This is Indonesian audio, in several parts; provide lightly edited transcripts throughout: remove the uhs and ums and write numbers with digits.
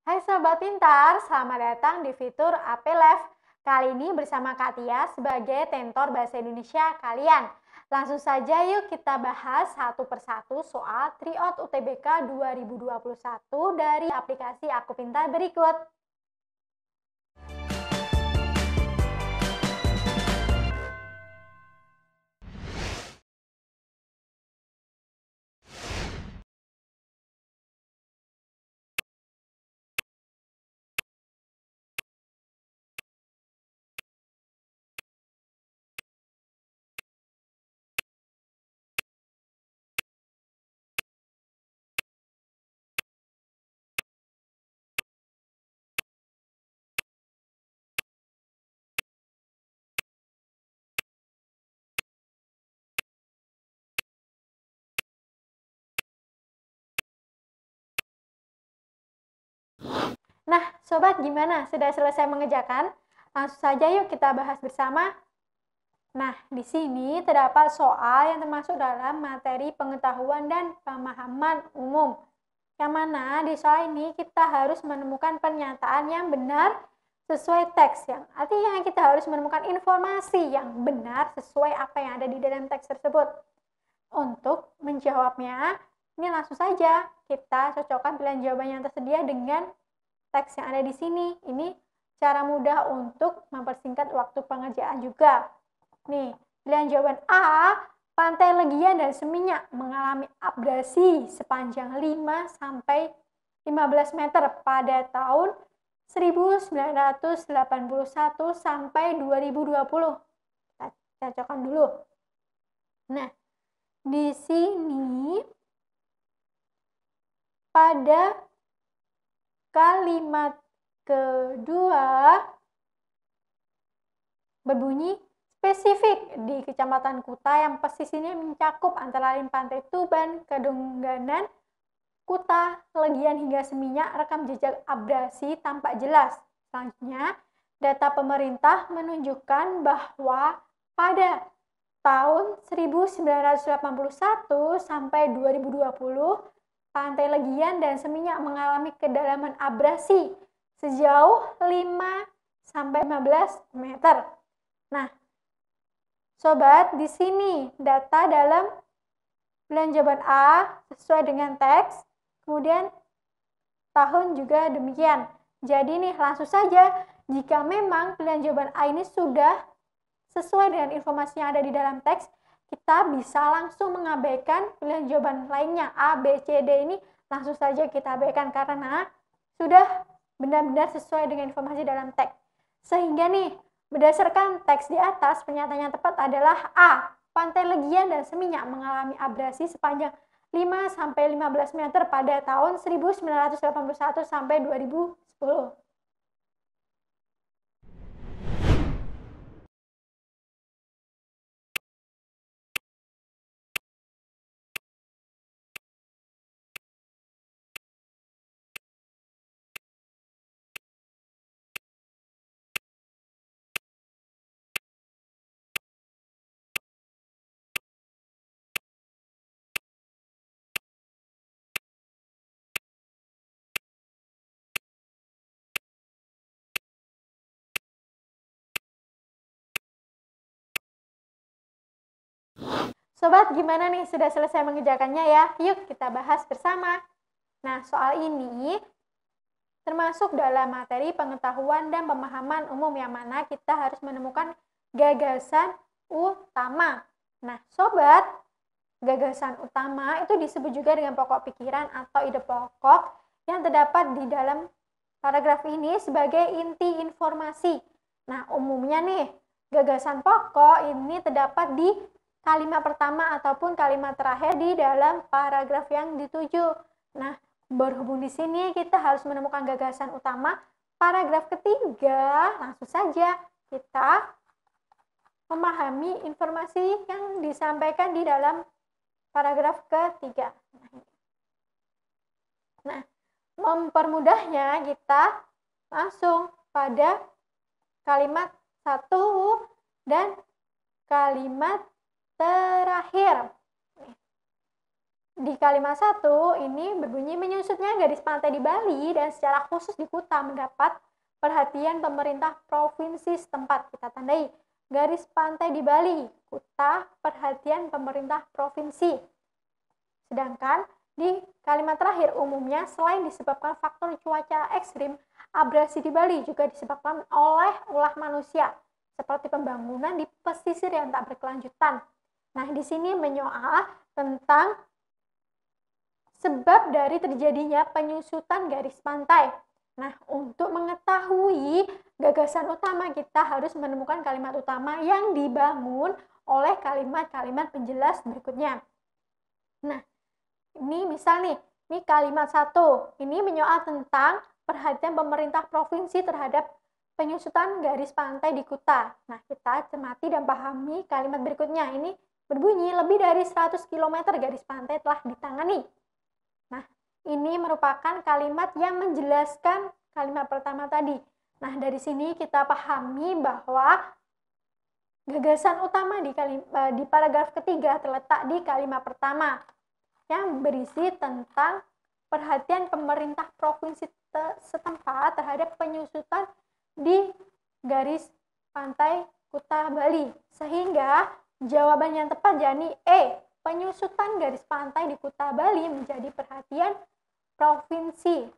Hai Sobat Pintar, selamat datang di fitur AP Live. Kali ini bersama Katia sebagai tentor bahasa Indonesia kalian. Langsung saja yuk kita bahas satu persatu soal Tryout UTBK 2021 dari aplikasi Aku Pintar berikut. Nah, Sobat gimana? Sudah selesai mengerjakan? Langsung saja yuk kita bahas bersama. Nah, di sini terdapat soal yang termasuk dalam materi pengetahuan dan pemahaman umum. Yang mana di soal ini kita harus menemukan pernyataan yang benar sesuai teks. Yang artinya kita harus menemukan informasi yang benar sesuai apa yang ada di dalam teks tersebut. Untuk menjawabnya, ini langsung saja kita cocokkan pilihan jawaban yang tersedia dengan teks yang ada di sini. Ini cara mudah untuk mempersingkat waktu pengerjaan juga. Nih, pilihan jawaban A, Pantai Legian dan Seminyak mengalami abrasi sepanjang 5 sampai 15 meter pada tahun 1981 sampai 2020. Kita cocokkan dulu. Nah, di sini pada kalimat kedua berbunyi spesifik di Kecamatan Kuta yang pesisirnya mencakup antara lain Pantai Tuban, Kadungganan, Kuta, Legian hingga Seminyak. Rekam jejak abrasi tampak jelas. Selanjutnya, data pemerintah menunjukkan bahwa pada tahun 1981 sampai 2020, Pantai Legian dan Seminyak mengalami kedalaman abrasi sejauh 5 sampai 15 meter. Nah, Sobat, di sini data dalam pilihan jawaban A sesuai dengan teks, kemudian tahun juga demikian. Jadi nih langsung saja, jika memang pilihan jawaban A ini sudah sesuai dengan informasi yang ada di dalam teks, kita bisa langsung mengabaikan pilihan jawaban lainnya. A, B, C, D ini langsung saja kita abaikan karena sudah benar-benar sesuai dengan informasi dalam teks. Sehingga nih, berdasarkan teks di atas, pernyataan yang tepat adalah A. Pantai Legian dan Seminyak mengalami abrasi sepanjang 5 sampai 15 meter pada tahun 1981 sampai 2010. Sobat, gimana nih? Sudah selesai mengerjakannya ya? Yuk kita bahas bersama. Nah, soal ini termasuk dalam materi pengetahuan dan pemahaman umum yang mana kita harus menemukan gagasan utama. Nah, Sobat, gagasan utama itu disebut juga dengan pokok pikiran atau ide pokok yang terdapat di dalam paragraf ini sebagai inti informasi. Nah, umumnya nih, gagasan pokok ini terdapat di kalimat pertama ataupun kalimat terakhir di dalam paragraf yang dituju. Nah, berhubung di sini kita harus menemukan gagasan utama paragraf ketiga. Langsung saja kita memahami informasi yang disampaikan di dalam paragraf ketiga. Nah, mempermudahnya kita langsung pada kalimat satu dan kalimat terakhir. Di kalimat 1 ini berbunyi menyusutnya garis pantai di Bali dan secara khusus di Kuta mendapat perhatian pemerintah provinsi setempat. Kita tandai garis pantai di Bali, Kuta, perhatian pemerintah provinsi. Sedangkan di kalimat terakhir umumnya selain disebabkan faktor cuaca ekstrim, abrasi di Bali juga disebabkan oleh ulah manusia seperti pembangunan di pesisir yang tak berkelanjutan. Nah, di sini menyoal tentang sebab dari terjadinya penyusutan garis pantai. Nah, untuk mengetahui gagasan utama, kita harus menemukan kalimat utama yang dibangun oleh kalimat-kalimat penjelas berikutnya. Nah, ini misal nih, ini kalimat 1. Ini menyoal tentang perhatian pemerintah provinsi terhadap penyusutan garis pantai di Kuta. Nah, kita cermati dan pahami kalimat berikutnya. Ini berbunyi lebih dari 100 km garis pantai telah ditangani. Nah, ini merupakan kalimat yang menjelaskan kalimat pertama tadi. Nah, dari sini kita pahami bahwa gagasan utama di paragraf ketiga terletak di kalimat pertama yang berisi tentang perhatian pemerintah provinsi setempat terhadap penyusutan di garis pantai Kuta Bali. Sehingga jawaban yang tepat yakni E. Penyusutan garis pantai di Kuta Bali menjadi perhatian provinsi.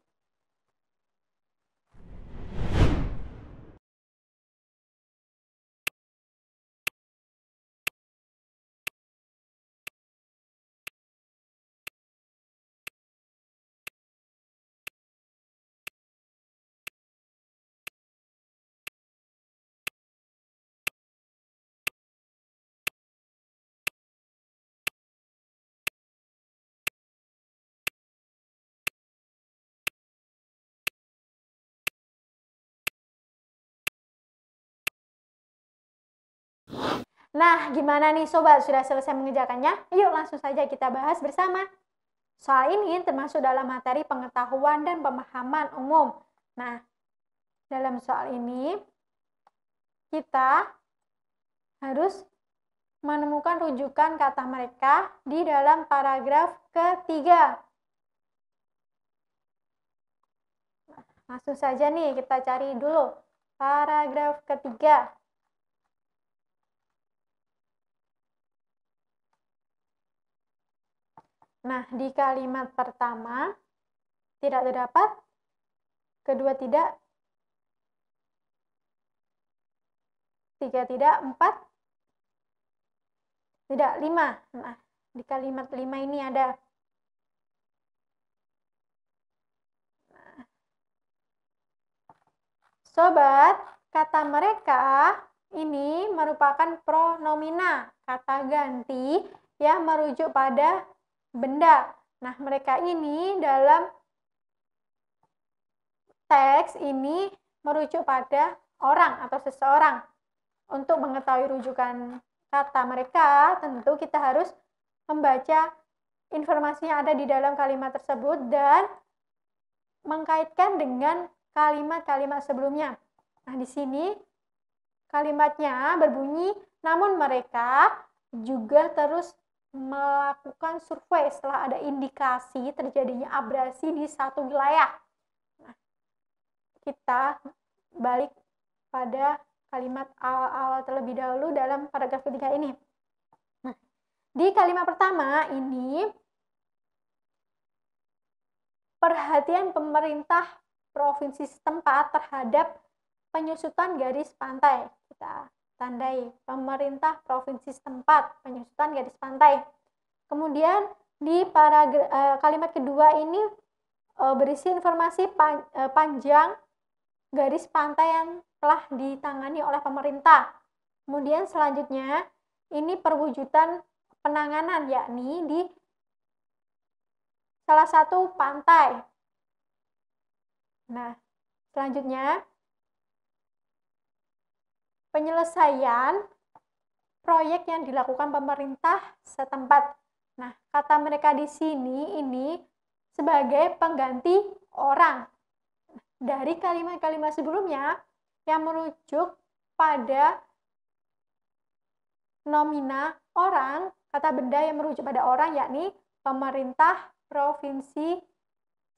Nah, gimana nih sobat? Sudah selesai mengerjakannya? Yuk langsung saja kita bahas bersama. Soal ini termasuk dalam materi pengetahuan dan pemahaman umum. Nah, dalam soal ini kita harus menemukan rujukan kata mereka di dalam paragraf ketiga. Langsung saja nih kita cari dulu paragraf ketiga. Nah, di kalimat pertama tidak terdapat, kedua tidak, tiga tidak, empat tidak, lima. Nah, di kalimat 5 ini ada. Sobat, kata mereka ini merupakan pronomina, kata ganti yang merujuk pada benda. Nah, mereka ini dalam teks ini merujuk pada orang atau seseorang. Untuk mengetahui rujukan kata mereka, tentu kita harus membaca informasi yang ada di dalam kalimat tersebut dan mengkaitkan dengan kalimat-kalimat sebelumnya. Nah, di sini kalimatnya berbunyi, namun mereka juga terus melakukan survei setelah ada indikasi terjadinya abrasi di satu wilayah. Nah, kita balik pada kalimat awal-awal terlebih dahulu dalam paragraf ketiga ini. Nah, di kalimat pertama ini perhatian pemerintah provinsi setempat terhadap penyusutan garis pantai. Kita tandai pemerintah provinsi setempat, penyusutan garis pantai. Kemudian di kalimat kedua ini berisi informasi panjang garis pantai yang telah ditangani oleh pemerintah. Kemudian selanjutnya ini perwujudan penanganan, yakni di salah satu pantai. Nah, selanjutnya penyelesaian proyek yang dilakukan pemerintah setempat. Nah, kata mereka di sini ini sebagai pengganti orang dari kalimat-kalimat sebelumnya yang merujuk pada nomina orang, kata benda yang merujuk pada orang yakni pemerintah provinsi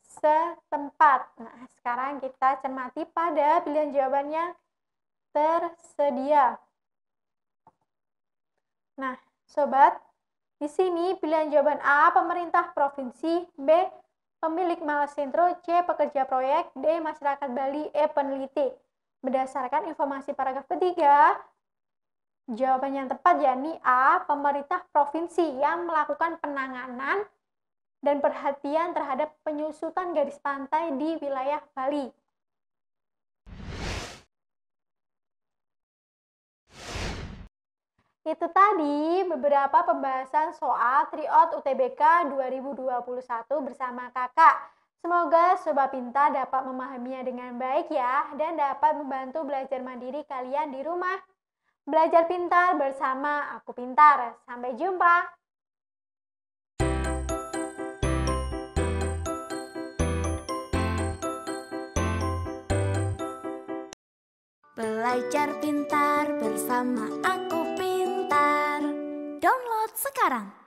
setempat. Nah, sekarang kita cermati pada pilihan jawabannya tersedia. Nah, sobat, di sini pilihan jawaban A, pemerintah provinsi, B, pemilik Malsentro, C, pekerja proyek, D, masyarakat Bali, E, peneliti. Berdasarkan informasi paragraf ketiga, jawaban yang tepat yakni A, pemerintah provinsi yang melakukan penanganan dan perhatian terhadap penyusutan garis pantai di wilayah Bali. Itu tadi beberapa pembahasan soal Tryout UTBK 2021 bersama Kakak. Semoga Sobat Pintar dapat memahaminya dengan baik ya, dan dapat membantu belajar mandiri kalian di rumah. Belajar pintar bersama Aku Pintar. Sampai jumpa. Belajar pintar bersama Aku Pintar. Download sekarang.